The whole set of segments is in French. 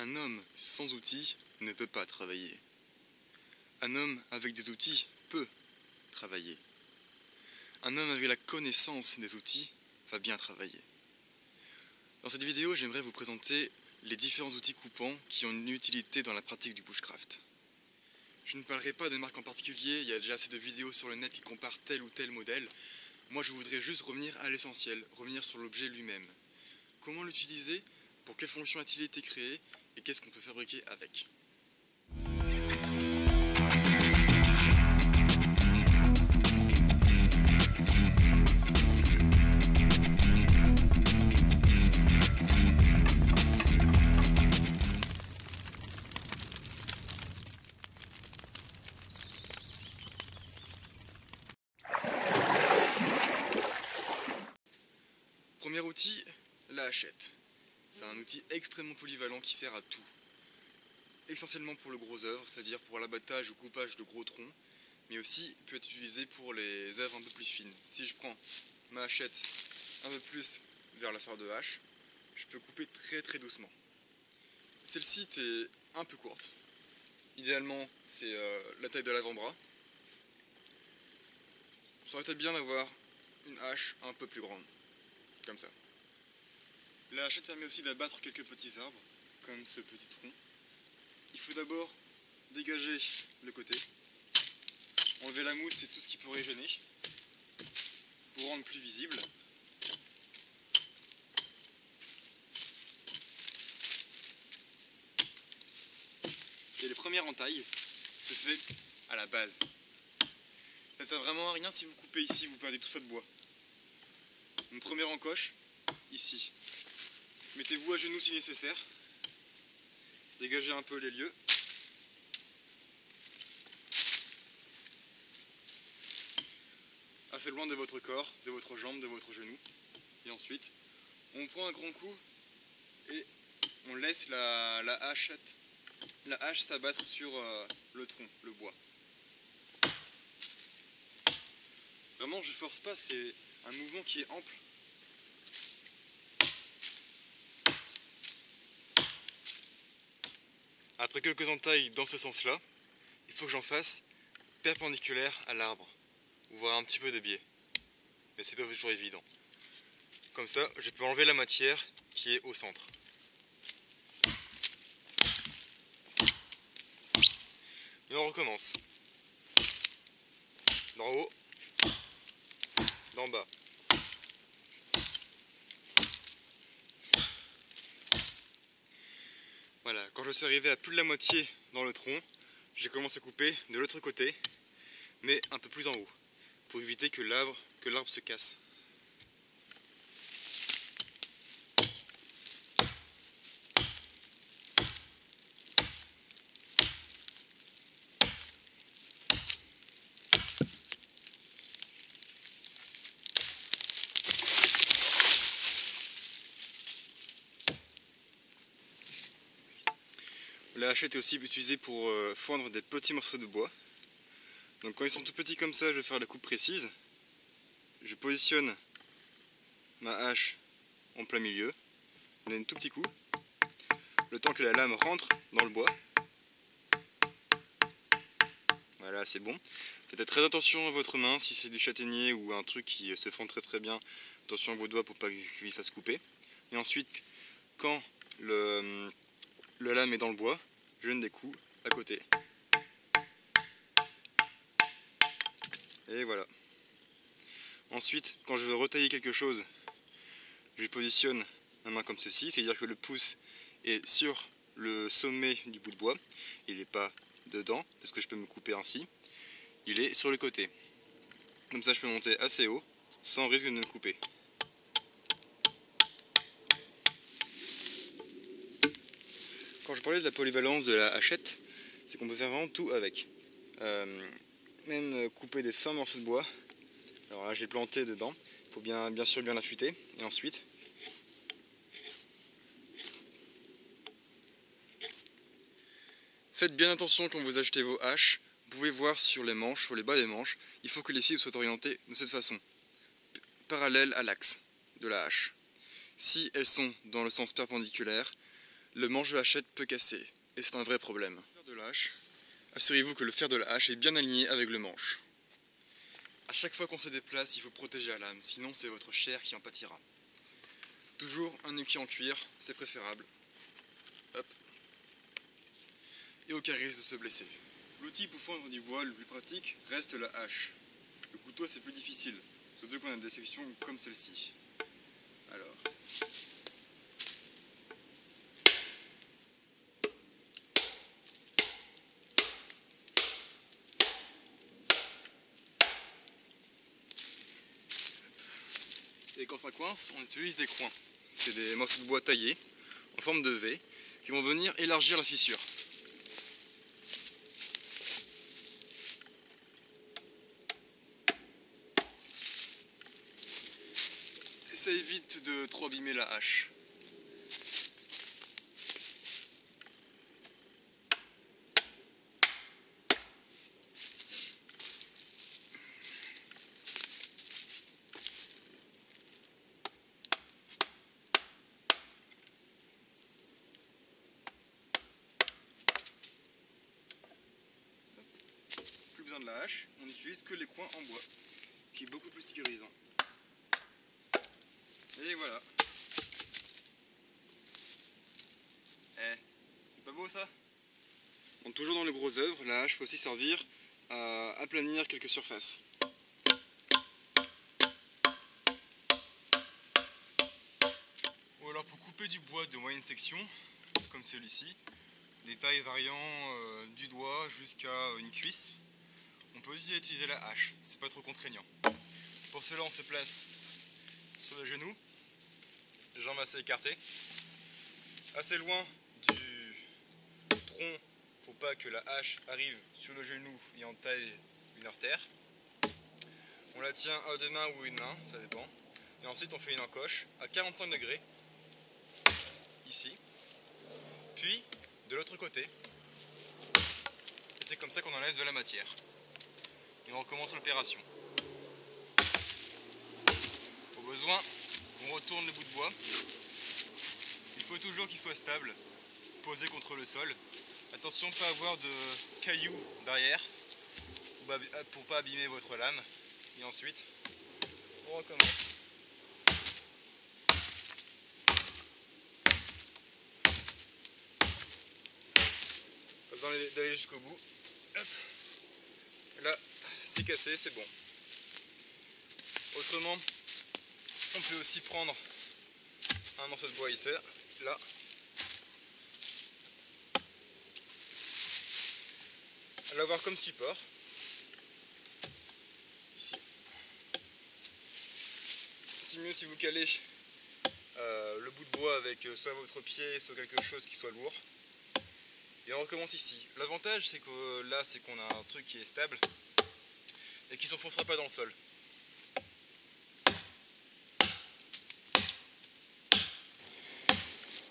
Un homme sans outils ne peut pas travailler. Un homme avec des outils peut travailler. Un homme avec la connaissance des outils va bien travailler. Dans cette vidéo, j'aimerais vous présenter les différents outils coupants qui ont une utilité dans la pratique du bushcraft. Je ne parlerai pas de marque en particulier, il y a déjà assez de vidéos sur le net qui comparent tel ou tel modèle. Moi, je voudrais juste revenir à l'essentiel, revenir sur l'objet lui-même. Comment l'utiliser, pour quelle fonction a-t-il été créé et qu'est-ce qu'on peut fabriquer avec. Premier outil, la hachette. C'est un outil extrêmement polyvalent qui sert à tout. Essentiellement pour le gros œuvre, c'est-à-dire pour l'abattage ou coupage de gros troncs, mais aussi peut être utilisé pour les œuvres un peu plus fines. Si je prends ma hachette un peu plus vers la fer de hache, je peux couper très doucement. Celle-ci est un peu courte. Idéalement, c'est la taille de l'avant-bras. Ça aurait été bien d'avoir une hache un peu plus grande, comme ça. La hachette permet aussi d'abattre quelques petits arbres, comme ce petit tronc. Il faut d'abord dégager le côté, enlever la mousse et tout ce qui pourrait gêner, pour rendre plus visible. Et le premier entaille se fait à la base. Ça ne sert vraiment à rien si vous coupez ici, vous perdez tout ça de bois. Une première encoche, ici. Mettez-vous à genoux si nécessaire. Dégagez un peu les lieux. Assez loin de votre corps, de votre jambe, de votre genou. Et ensuite, on prend un grand coup et on laisse la hache s'abattre sur le tronc, le bois. Vraiment, je force pas, c'est un mouvement qui est ample. Après quelques entailles dans ce sens-là, il faut que j'en fasse perpendiculaire à l'arbre, voire un petit peu de biais. Mais c'est pas toujours évident. Comme ça, je peux enlever la matière qui est au centre. Et on recommence. D'en haut, d'en bas. Voilà, quand je suis arrivé à plus de la moitié dans le tronc, j'ai commencé à couper de l'autre côté, mais un peu plus en haut, pour éviter que l'arbre se casse. La hachette est aussi utilisée pour fendre des petits morceaux de bois. Donc quand ils sont tout petits comme ça, je vais faire la coupe précise. Je positionne ma hache en plein milieu, je donne un tout petit coup, le temps que la lame rentre dans le bois. Voilà, c'est bon. Faites très attention à votre main, si c'est du châtaignier ou un truc qui se fend très bien, attention à vos doigts pour pas qu'il fasse couper. Et ensuite, quand la lame est dans le bois, je donne des coups à côté. Et voilà. Ensuite, quand je veux retailler quelque chose, je positionne ma main comme ceci, c'est-à-dire que le pouce est sur le sommet du bout de bois, il n'est pas dedans, parce que je peux me couper ainsi, il est sur le côté. Comme ça je peux monter assez haut, sans risque de me couper. Quand je parlais de la polyvalence de la hachette, c'est qu'on peut faire vraiment tout avec. Même couper des fins morceaux de bois. Alors là j'ai planté dedans, il faut bien sûr bien l'affûter. Et ensuite, faites bien attention quand vous achetez vos haches. Vous pouvez voir sur les manches, sur les bas des manches, il faut que les fibres soient orientées de cette façon, parallèle à l'axe de la hache. Si elles sont dans le sens perpendiculaire, le manche de hachette peut casser, et c'est un vrai problème. Le fer de la hache, assurez-vous que le fer de la hache est bien aligné avec le manche. A chaque fois qu'on se déplace, il faut protéger la lame, sinon c'est votre chair qui en pâtira. Toujours un écu en cuir, c'est préférable. Hop. Et aucun risque de se blesser. L'outil pour fendre du bois le plus pratique reste la hache. Le couteau c'est plus difficile, surtout quand on a des sections comme celle-ci. Alors. Et quand ça coince, on utilise des coins. C'est des morceaux de bois taillés en forme de V qui vont venir élargir la fissure. Et ça évite de trop abîmer la hache. De la hache, on n'utilise que les coins en bois, qui est beaucoup plus sécurisant. Et voilà. C'est pas beau ça? Donc, toujours dans les gros œuvres, la hache peut aussi servir à aplanir quelques surfaces. Ou alors pour couper du bois de moyenne section, comme celui-ci, des tailles variant du doigt jusqu'à une cuisse. On peut aussi utiliser la hache, c'est pas trop contraignant. Pour cela, on se place sur le genou, les jambes assez écartées, assez loin du tronc pour pas que la hache arrive sur le genou et entaille une artère. On la tient à deux mains ou une main, ça dépend. Et ensuite, on fait une encoche à 45 degrés, ici, puis de l'autre côté. Et c'est comme ça qu'on enlève de la matière. Et on recommence l'opération. Au besoin, on retourne le bout de bois. Il faut toujours qu'il soit stable, posé contre le sol. Attention de ne pas avoir de cailloux derrière pour ne pas abîmer votre lame. Et ensuite, on recommence. Pas besoin d'aller jusqu'au bout. Hop. Là, c'est cassé, c'est bon. Autrement, on peut aussi prendre un morceau de bois ici, là. L'avoir comme support. Ici. C'est mieux si vous calez le bout de bois avec soit votre pied, soit quelque chose qui soit lourd. Et on recommence ici. L'avantage c'est que là c'est qu'on a un truc qui est stable et qui ne s'enfoncera pas dans le sol.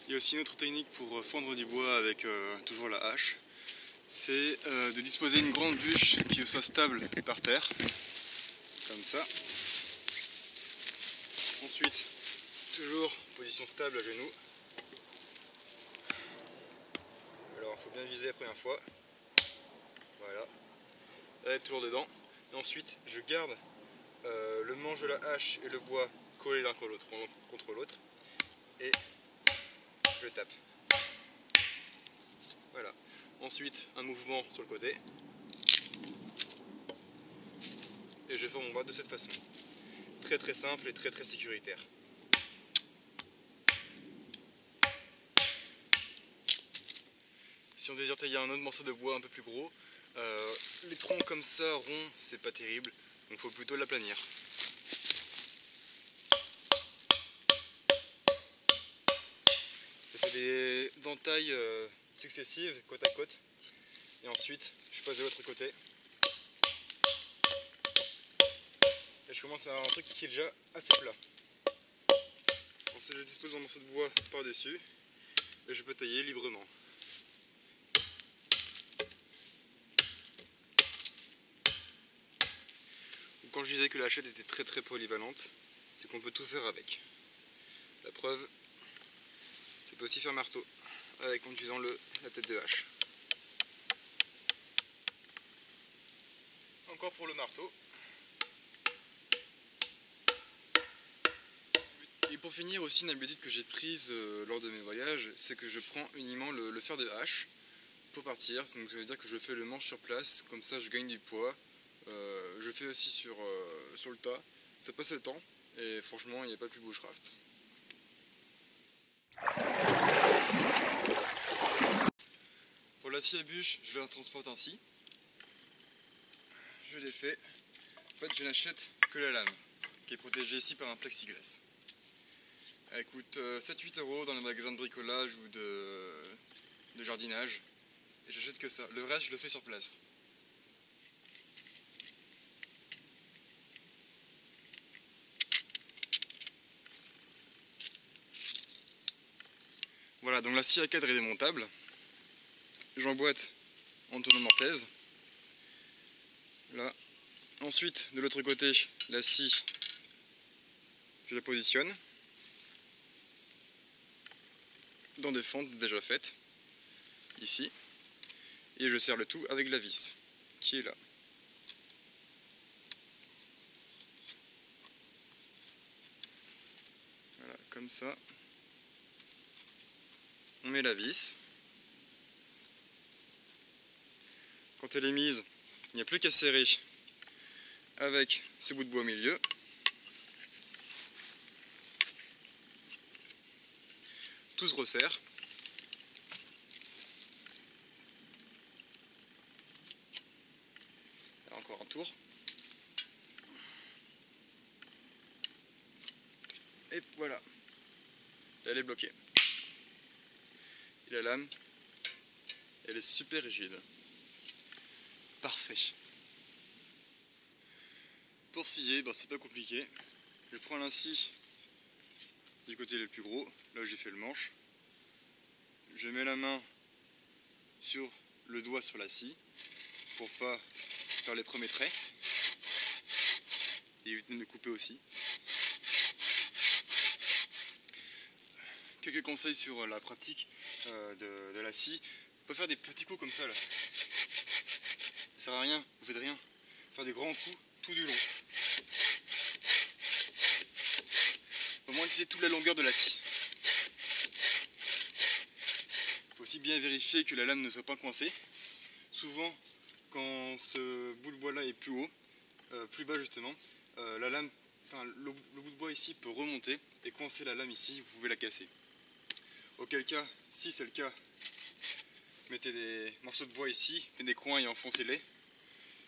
Il y a aussi une autre technique pour fendre du bois avec toujours la hache. C'est de disposer une grande bûche qui soit stable par terre. Comme ça. Ensuite, toujours position stable à genoux. Alors il faut bien viser la première fois. Voilà. Elle est toujours dedans. Et ensuite, je garde le manche de la hache et le bois collés l'un contre l'autre. Et je tape. Voilà. Ensuite, un mouvement sur le côté. Et je forme mon bois de cette façon. Très très simple et très très sécuritaire. Si on désire tailler un autre morceau de bois un peu plus gros, les troncs comme ça, ronds, c'est pas terrible, donc il faut plutôt l'aplanir. Je fais des entailles successives, côte à côte, et ensuite je passe de l'autre côté. Et je commence à avoir un truc qui est déjà assez plat. Ensuite je dispose un morceau de bois par-dessus, et je peux tailler librement. Quand je disais que la hachette était très très polyvalente, c'est qu'on peut tout faire avec. La preuve, ça peut aussi faire marteau. en utilisant la tête de hache. Encore pour le marteau. Et pour finir aussi, une habitude que j'ai prise lors de mes voyages, c'est que je prends uniquement le fer de hache pour partir. Donc ça veut dire que je fais le manche sur place, comme ça je gagne du poids. Je fais aussi sur le tas, ça passe le temps et franchement il n'y a pas plus bushcraft. Pour la scie à bûche, je la transporte ainsi. Je l'ai fait. En fait, je n'achète que la lame, qui est protégée ici par un plexiglas. Elle coûte 7-8 € dans les magasins de bricolage ou de jardinage. Et j'achète que ça. Le reste, je le fais sur place. Voilà, donc la scie à cadre est démontable. J'emboîte en tournant mortaise. Là. Ensuite, de l'autre côté, la scie, je la positionne dans des fentes déjà faites, ici, et je serre le tout avec la vis, qui est là. Voilà, comme ça, on met la vis. Quand elle est mise, il n'y a plus qu'à serrer avec ce bout de bois au milieu. Tout se resserre. Là, encore un tour. Et voilà. Elle est bloquée. Et la lame, elle est super rigide. Parfait. Pour scier, c'est pas compliqué. Je prends la scie du côté le plus gros, là où j'ai fait le manche. Je mets la main sur le doigt sur la scie pour pas faire les premiers traits et éviter de me couper aussi. Quelques conseils sur la pratique de la scie. On peut faire des petits coups comme ça là. Ça sert à rien, vous faites rien. Faire des grands coups tout du long. Au moins utiliser toute la longueur de la scie. Il faut aussi bien vérifier que la lame ne soit pas coincée. Souvent, quand ce bout de bois là est plus haut, plus bas justement, la lame, le bout de bois ici peut remonter et coincer la lame ici, vous pouvez la casser. Auquel cas, si c'est le cas, mettez des morceaux de bois ici, mettez des coins et enfoncez-les.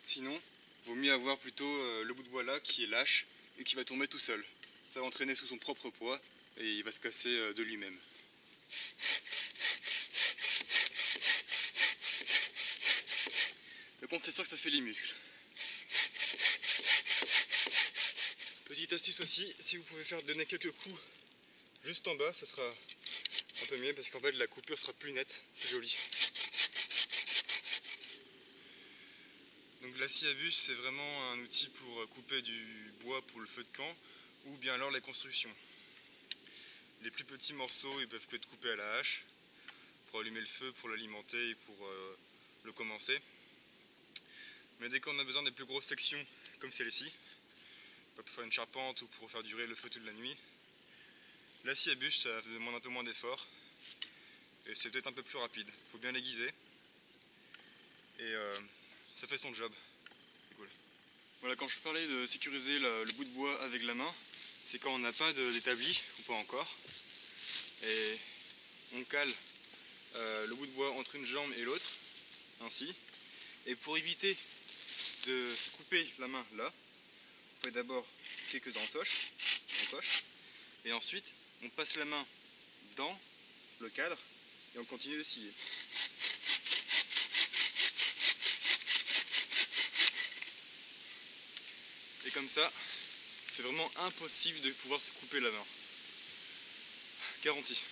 Sinon, il vaut mieux avoir plutôt le bout de bois là qui est lâche et qui va tomber tout seul. Ça va entraîner sous son propre poids et il va se casser de lui-même. Le compte, c'est sûr que ça fait les muscles. Petite astuce aussi, si vous pouvez donner quelques coups juste en bas, ça sera un peu mieux parce qu'en fait la coupure sera plus nette, plus jolie. Donc la scie à bûche, c'est vraiment un outil pour couper du bois pour le feu de camp ou bien alors les constructions. Les plus petits morceaux, ils peuvent être coupés à la hache pour allumer le feu, pour l'alimenter et pour le commencer. Mais dès qu'on a besoin des plus grosses sections, comme celle-ci, pour faire une charpente ou pour faire durer le feu toute la nuit, la scie à bûche, ça demande un peu moins d'effort et c'est peut-être un peu plus rapide. Il faut bien l'aiguiser et ça fait son job. C'est cool. Voilà, quand je parlais de sécuriser le bout de bois avec la main, c'est quand on n'a pas d'établi, ou pas encore, et on cale le bout de bois entre une jambe et l'autre, ainsi. Et pour éviter de se couper la main là, on fait d'abord quelques encoches, et ensuite on passe la main dans le cadre et on continue de scier. Et comme ça, c'est vraiment impossible de pouvoir se couper la main. Garanti.